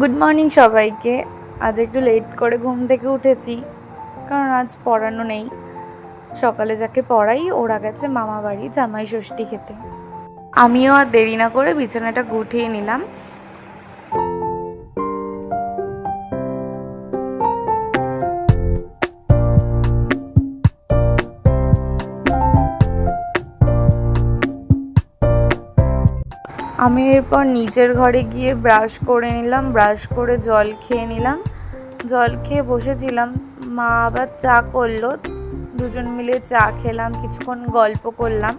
Good morning সবাইকে। আজ একটু লেট করে ঘুম থেকে উঠেছি, কারণ আজ পড়ানো নেই। সকালে যাকে পড়াই ওরা গেছে মামা বাড়ি জামাই ষষ্ঠী খেতে। আমিও আর দেরি না করে বিছানাটা গুটিয়ে নিলাম। আমি এরপর নিচের ঘরে গিয়ে ব্রাশ করে নিলাম, ব্রাশ করে জল খেয়ে নিলাম। জল খেয়ে বসেছিলাম, মা আবার চা করলো, দুজন মিলে চা খেলাম, কিছুক্ষণ গল্প করলাম।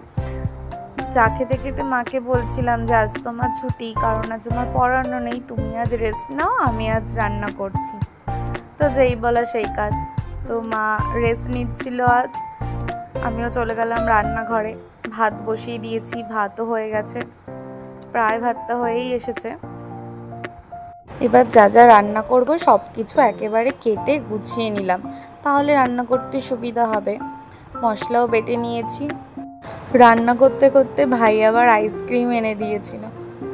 চা খেতে খেতে মাকে বলছিলাম যে আজ তোমার ছুটি, কারণ আজ আমার পড়ানো নেই, তুমি আজ রেস্ট নাও, আমি আজ রান্না করছি। তো যেই বলা সেই কাজ, তো মা রেস্ট নিচ্ছিল আজ। আমিও চলে গেলাম রান্নাঘরে, ভাত বসিয়ে দিয়েছি, ভাতও হয়ে গেছে, প্রায় ভাতটা হয়েই এসেছে। এবার যা যা রান্না করব সব কিছু একেবারে কেটে গুছিয়ে নিলাম, তাহলে রান্না করতে সুবিধা হবে। মশলাও বেটে নিয়েছি। রান্না করতে করতে ভাই আবার আইসক্রিম এনে দিয়েছিল,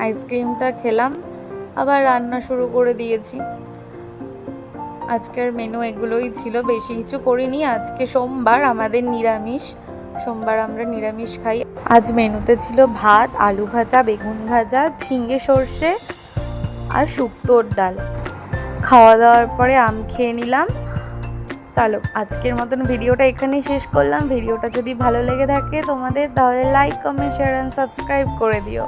আইসক্রিমটা খেলাম, আবার রান্না শুরু করে দিয়েছি। আজকের মেনু এগুলোই ছিল, বেশি কিছু করিনি। আজকে সোমবার, আমাদের নিরামিষ, সোমবার আমরা নিরামিষ খাই। আজ মেনুতে ছিল ভাত, আলু ভাজা, বেগুন ভাজা, ঝিঙে সর্ষে আর শুক্তোর ডাল। খাওয়া দাওয়ার পরে আম খেয়ে নিলাম। চলো আজকের মতন ভিডিওটা এখানেই শেষ করলাম। ভিডিওটা যদি ভালো লেগে থাকে তোমাদের, তাহলে like, comment, share and subscribe করে দিও।